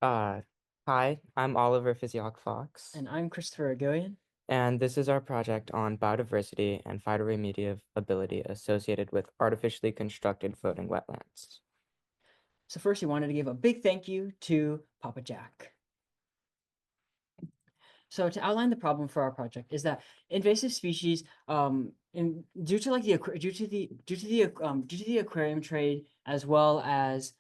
Uh, Hi, I'm Oliver Physiok Fox, And I'm Christopher Agoyan. and this is our project on biodiversity and phytoremediability associated with artificially constructed floating wetlands. So first, we wanted to give a big thank you to Papa Jack. So to outline the problem for our project is that invasive species, due to like the due to the aquarium trade as well as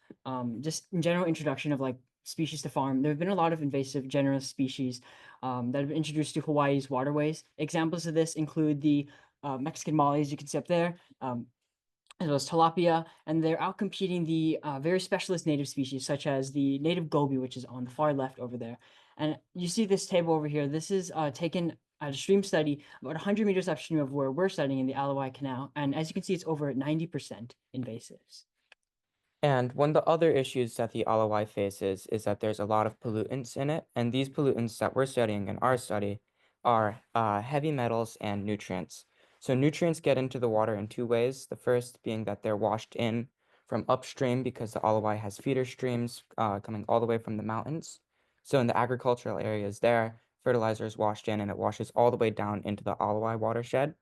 just in general introduction of like species to farm, there have been a lot of invasive generous species that have been introduced to Hawaii's waterways. Examples of this include the Mexican mollies you can see up there. As well as tilapia, and they're outcompeting the very specialist native species, such as the native goby, which is on the far left over there. And you see this table over here. This is taken at a stream study about 100 meters upstream of where we're studying in the Alawai Canal. And as you can see, it's over 90% invasives. And one of the other issues that the Alawai faces is that there's a lot of pollutants in it, and these pollutants that we're studying in our study are heavy metals and nutrients. So nutrients get into the water in two ways. The first being that they're washed in from upstream because the Alawai has feeder streams coming all the way from the mountains. So in the agricultural areas there, fertilizer is washed in and it washes all the way down into the Alawai watershed.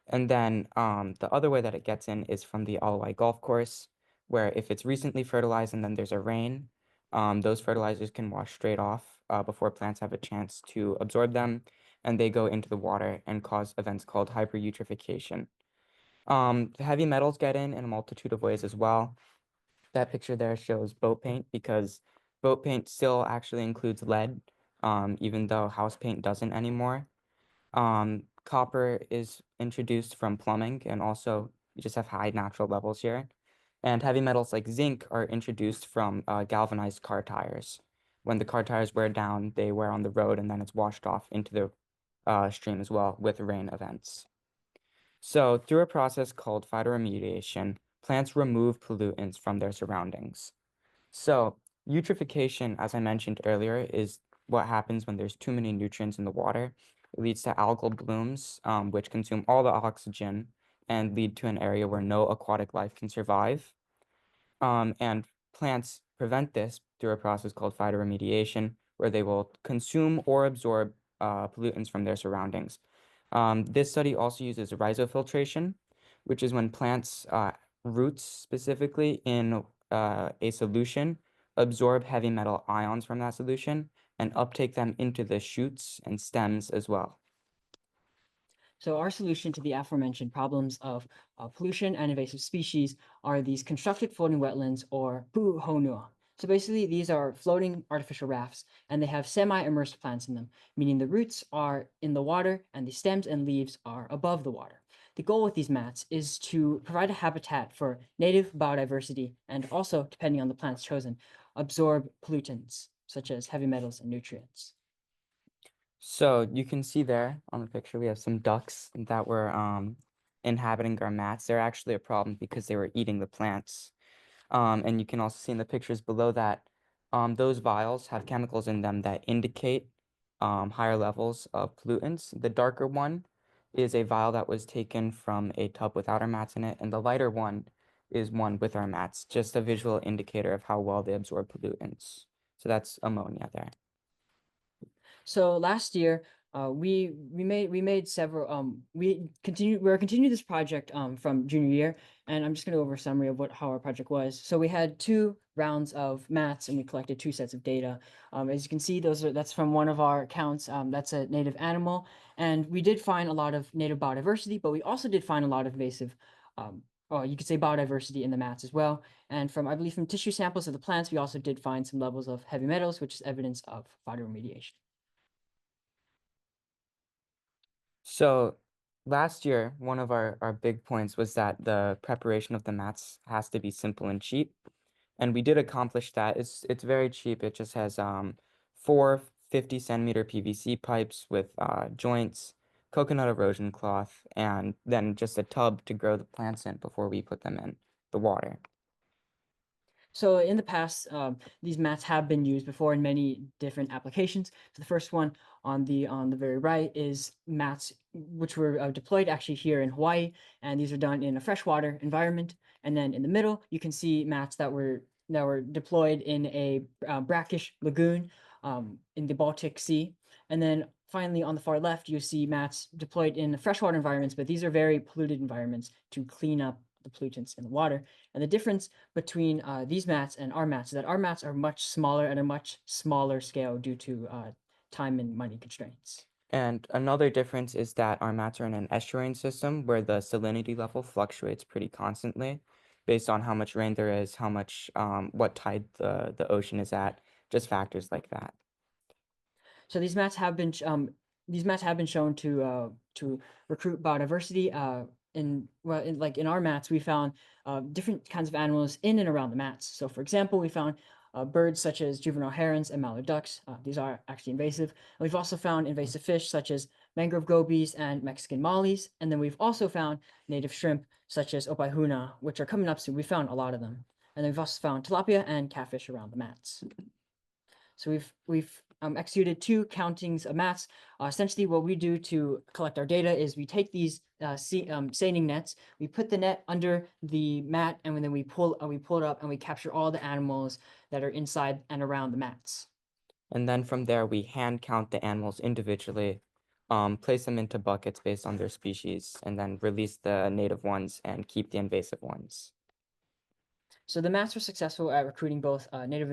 And then the other way that it gets in is from the Alawai Golf Course, where if it's recently fertilized and then there's a rain, those fertilizers can wash straight off before plants have a chance to absorb them, and they go into the water and cause events called hypereutrophication. The heavy metals get in a multitude of ways as well. That picture there shows boat paint because boat paint still actually includes lead, even though house paint doesn't anymore. Copper is introduced from plumbing, and also you just have high natural levels here. And heavy metals like zinc are introduced from galvanized car tires. When the car tires wear down, they wear on the road, and then it's washed off into the stream as well with rain events. So, through a process called phytoremediation, plants remove pollutants from their surroundings. So, eutrophication, as I mentioned earlier, is what happens when there's too many nutrients in the water. It leads to algal blooms, which consume all the oxygen and lead to an area where no aquatic life can survive. And plants prevent this through a process called phytoremediation, where they will consume or absorb pollutants from their surroundings. This study also uses rhizofiltration, which is when plants, roots specifically in a solution, absorb heavy metal ions from that solution and uptake them into the shoots and stems as well. So our solution to the aforementioned problems of pollution and invasive species are these constructed floating wetlands or pu'uhonua. So basically, these are floating artificial rafts, and they have semi-immersed plants in them, meaning the roots are in the water and the stems and leaves are above the water. The goal with these mats is to provide a habitat for native biodiversity and also, depending on the plants chosen, absorb pollutants such as heavy metals and nutrients. So you can see there on the picture, we have some ducks that were inhabiting our mats. They're actually a problem because they were eating the plants. And you can also see in the pictures below that those vials have chemicals in them that indicate higher levels of pollutants. The darker one is a vial that was taken from a tub without our mats in it, and the lighter one is one with our mats, just a visual indicator of how well they absorb pollutants. So that's ammonia there. So last year, we made several we're continuing this project from junior year, and I'm just gonna go over a summary of what how our project was. So we had two rounds of mats, and we collected two sets of data. As you can see, that's from one of our accounts. That's a native animal, and we did find a lot of native biodiversity, but we also did find a lot of invasive. Or you could say biodiversity in the mats as well. And from, I believe, from tissue samples of the plants, we also did find some levels of heavy metals, which is evidence of phytoremediation. So last year, one of our big points was that the preparation of the mats has to be simple and cheap. And we did accomplish that. It's very cheap. It just has four 50 centimeter PVC pipes with joints, coconut erosion cloth, and then just a tub to grow the plants in before we put them in the water. So in the past, these mats have been used before in many different applications. So the first one on the very right is mats which were deployed actually here in Hawaii, and these are done in a freshwater environment. And then in the middle, you can see mats that were that were deployed in a brackish lagoon in the Baltic Sea. And then finally, on the far left, you see mats deployed in freshwater environments, but these are very polluted environments to clean up the pollutants in the water. And the difference between these mats and our mats is that our mats are much smaller at a much smaller scale due to time and money constraints. And another difference is that our mats are in an estuarine system where the salinity level fluctuates pretty constantly based on how much rain there is, how much, what tide the ocean is at, just factors like that. So these mats have been shown to recruit biodiversity. In our mats, we found different kinds of animals in and around the mats. So, for example, we found birds such as juvenile herons and mallard ducks. These are actually invasive. And we've also found invasive fish such as mangrove gobies and Mexican mollies. And then we've also found native shrimp such as opahuna, which are coming up soon. We found a lot of them. And then we've also found tilapia and catfish around the mats. So we've executed two countings of mats. Essentially, what we do to collect our data is we take these seining nets, we put the net under the mat, and then we pull it up and we capture all the animals that are inside and around the mats. And then from there, we hand count the animals individually, place them into buckets based on their species, and then release the native ones and keep the invasive ones. So the mats were successful at recruiting both native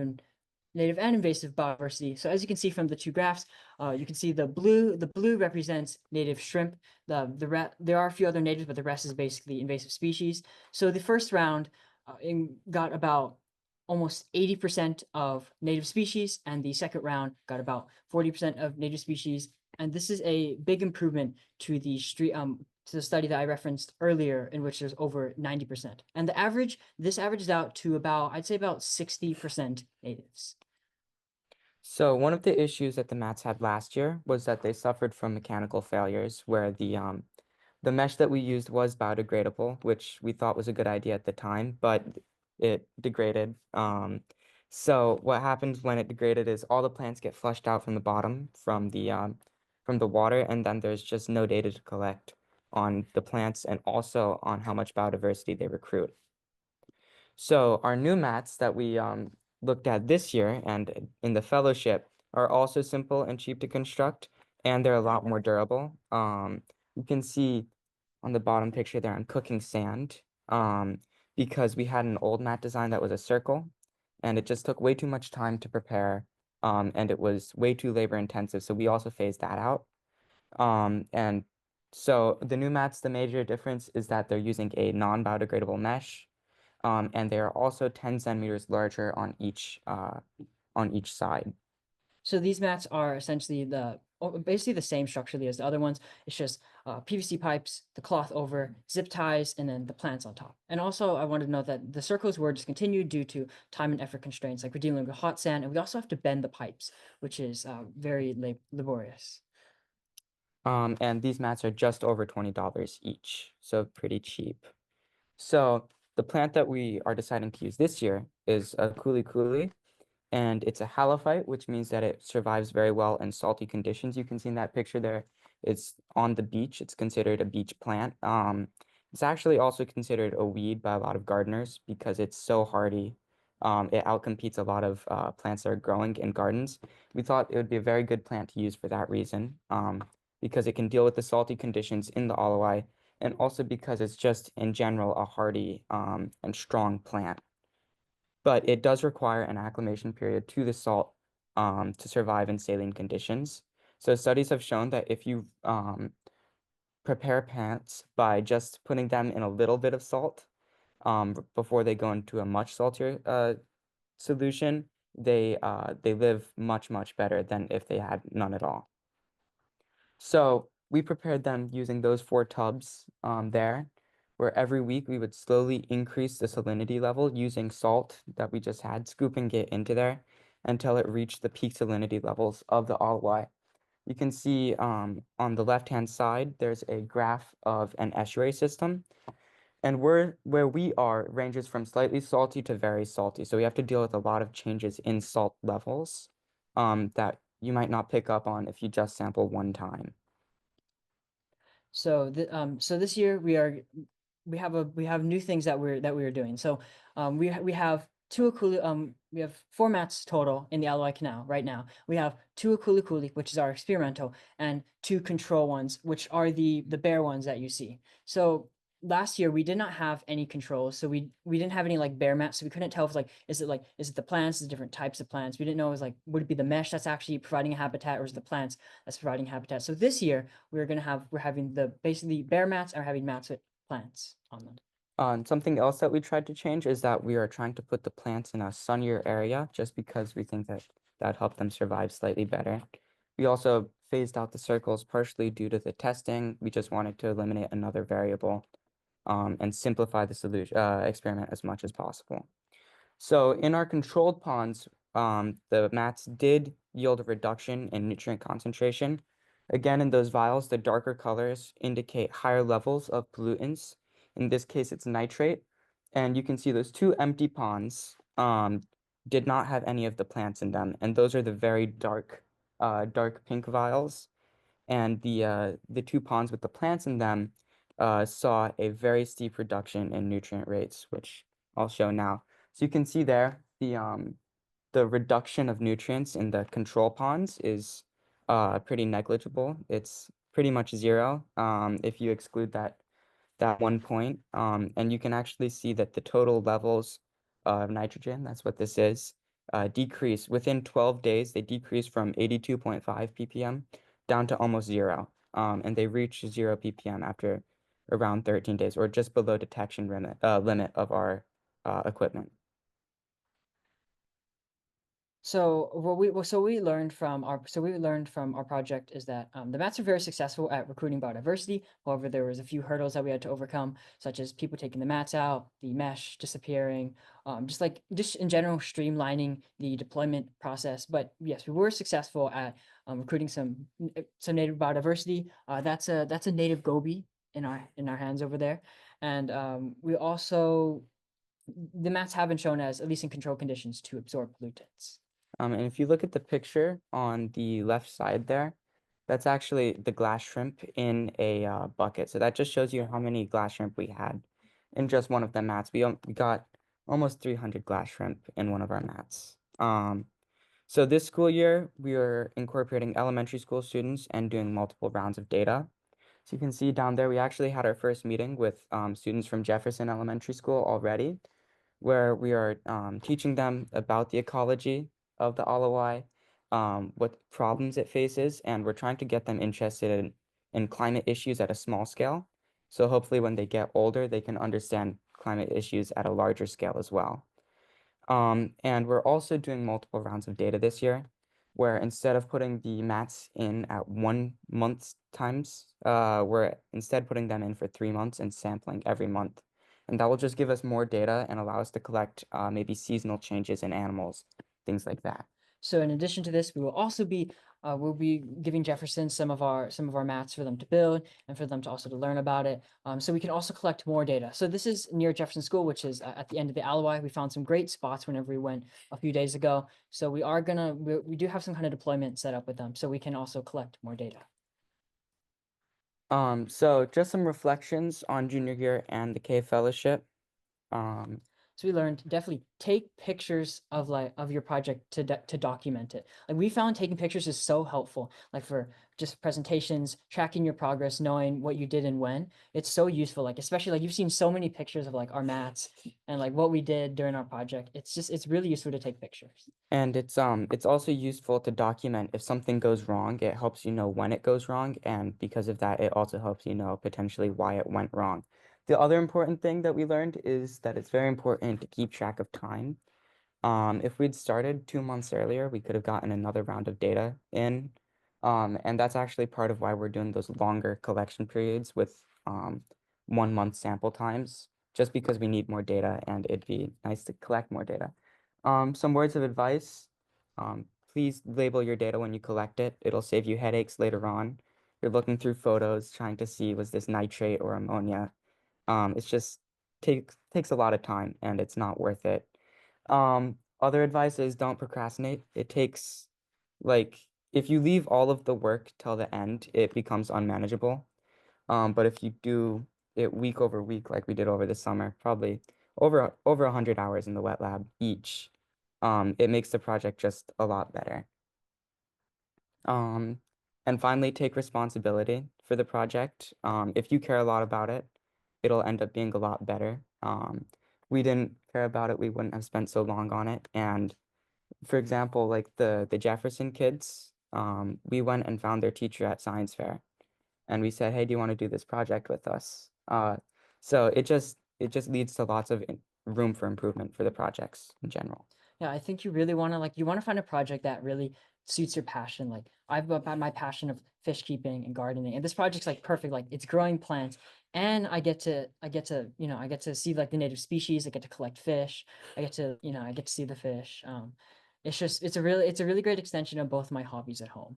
and invasive biodiversity. So as you can see from the two graphs, you can see the blue represents native shrimp. There are a few other natives, but the rest is basically invasive species. So the first round got about almost 80% of native species, and the second round got about 40% of native species. And this is a big improvement to the study that I referenced earlier, in which there's over 90%. And this averages out to about, I'd say about 60% natives. So one of the issues that the mats had last year was that they suffered from mechanical failures where the mesh that we used was biodegradable, which we thought was a good idea at the time, but it degraded. So what happens when it degraded is all the plants get flushed out from the bottom from the water, and then there's just no data to collect on the plants and also on how much biodiversity they recruit. So our new mats that we looked at this year and in the fellowship are also simple and cheap to construct, and they're a lot more durable. You can see on the bottom picture there, I'm cooking sand because we had an old mat design that was a circle, and it just took way too much time to prepare, and it was way too labor intensive. So we also phased that out. And so the new mats, the major difference is that they're using a non-biodegradable mesh, and they are also 10 centimeters larger on each side. So these mats are essentially basically the same structurally as the other ones. It's just PVC pipes, the cloth over, zip ties, and then the plants on top. And also, I wanted to note that the circles were discontinued due to time and effort constraints. Like we're dealing with hot sand, and we also have to bend the pipes, which is very laborious. And these mats are just over $20 each, so pretty cheap. So the plant that we are deciding to use this year is a kuli kuli, and it's a halophyte, which means that it survives very well in salty conditions. You can see in that picture there, it's on the beach. It's considered a beach plant. It's actually also considered a weed by a lot of gardeners because it's so hardy. It outcompetes a lot of plants that are growing in gardens. We thought it would be a very good plant to use for that reason, because it can deal with the salty conditions in the Alawai, and also because it's just in general a hardy and strong plant. But it does require an acclimation period to the salt to survive in saline conditions. So studies have shown that if you prepare plants by just putting them in a little bit of salt before they go into a much saltier solution, they live much better than if they had none at all. So we prepared them using those 4 tubs there, where every week we would slowly increase the salinity level using salt that we just had, scooping it into there until it reached the peak salinity levels of the Alawai. You can see on the left-hand side, there's a graph of an estuary system. And where we are ranges from slightly salty to very salty. So we have to deal with a lot of changes in salt levels that you might not pick up on if you just sample one time. So this year we have new things that we are doing. So we have we have 4 mats total in the LOI canal right now. We have 2 Akuli, which is our experimental, and 2 control ones, which are the bare ones that you see. So last year we did not have any controls, so we didn't have any like bare mats, so we couldn't tell if is it the plants, the different types of plants. We didn't know, it was like, would it be the mesh that's actually providing a habitat, or is it the plants that's providing habitat? So this year we're having the basically bare mats, are having mats with plants on them. And something else that we tried to change is that we are trying to put the plants in a sunnier area just because we think that that helped them survive slightly better. We also phased out the circles partially due to the testing. We just wanted to eliminate another variable and simplify the solution experiment as much as possible. So in our controlled ponds, the mats did yield a reduction in nutrient concentration. Again, in those vials, the darker colors indicate higher levels of pollutants. In this case, it's nitrate. And you can see those 2 empty ponds did not have any of the plants in them. And those are the very dark pink vials. And the 2 ponds with the plants in them saw a very steep reduction in nutrient rates, which I'll show now. So you can see there the reduction of nutrients in the control ponds is pretty negligible. It's pretty much zero if you exclude that 1 point. And you can actually see that the total levels of nitrogen, that's what this is, decrease within 12 days. They decrease from 82.5 ppm down to almost zero. And they reach 0 ppm after around 13 days, or just below detection limit of our equipment. So what we learned from our project is that the mats are very successful at recruiting biodiversity. However, there was a few hurdles that we had to overcome, such as people taking the mats out, the mesh disappearing, just in general streamlining the deployment process. But yes, we were successful at recruiting some native biodiversity. That's a native goby in our hands over there, and we also the mats have been shown, as at least in controlled conditions, to absorb pollutants. And if you look at the picture on the left side there, that's actually the glass shrimp in a bucket. So that just shows you how many glass shrimp we had in just one of the mats. We got almost 300 glass shrimp in one of our mats. So this school year, we are incorporating elementary school students and doing multiple rounds of data. So you can see down there, we actually had our first meeting with students from Jefferson Elementary School already, where we are teaching them about the ecology of the Alawai, what problems it faces, and we're trying to get them interested in climate issues at a small scale. So hopefully when they get older, they can understand climate issues at a larger scale as well. And we're also doing multiple rounds of data this year, where instead of putting the mats in at 1 month's times, we're instead putting them in for 3 months and sampling every month. And that will just give us more data and allow us to collect maybe seasonal changes in animals, things like that. So in addition to this, we'll be giving Jefferson some of our mats for them to build and for them to also to learn about it. So we can also collect more data. So this is near Jefferson School, which is at the end of the Alawai. We found some great spots whenever we went a few days ago. So we do have some kind of deployment set up with them, so we can also collect more data. So just some reflections on junior year and the K Fellowship. Um, So we learned definitely take pictures of your project to document it. Like we found taking pictures is so helpful, like for just presentations, tracking your progress, knowing what you did and when. It's so useful, like especially like you've seen so many pictures of like our mats and like what we did during our project. It's really useful to take pictures. And it's also useful to document if something goes wrong. It helps you know when it goes wrong, and because of that, it also helps you know potentially why it went wrong. The other important thing that we learned is that it's very important to keep track of time. If we'd started 2 months earlier, we could have gotten another round of data in. And that's actually part of why we're doing those longer collection periods with 1 month sample times, just because we need more data and it'd be nice to collect more data. Some words of advice. Please label your data when you collect it. It'll save you headaches later on. You're looking through photos, trying to see was this nitrate or ammonia. It's just takes a lot of time and it's not worth it. Other advice is don't procrastinate. It takes like if you leave all of the work till the end, it becomes unmanageable. But if you do it week over week, like we did over the summer, probably over 100 hours in the wet lab each. It makes the project just a lot better. Um, and finally, take responsibility for the project. If you care a lot about it, it'll end up being a lot better. We didn't care about it, we wouldn't have spent so long on it. And for example, like the Jefferson kids, we went and found their teacher at science fair, and we said, "Hey, do you want to do this project with us?" So it just leads to lots of room for improvement for the projects in general. Yeah, I think you really want to you want to find a project that really suits your passion. Like I've got my passion of fish keeping and gardening, and this project's like perfect. Like it's growing plants, and I get to see like the native species. I get to collect fish. I get to see the fish. It's a really great extension of both my hobbies at home.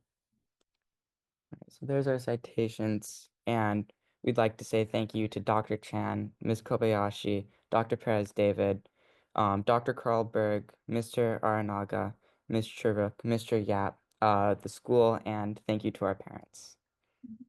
So there's our citations, and we'd like to say thank you to Dr. Chan, Ms. Kobayashi, Dr. Perez David, Dr. Carlberg, Mr. Aranaga, Ms. Churuk, Mr. Yap, the school, and thank you to our parents.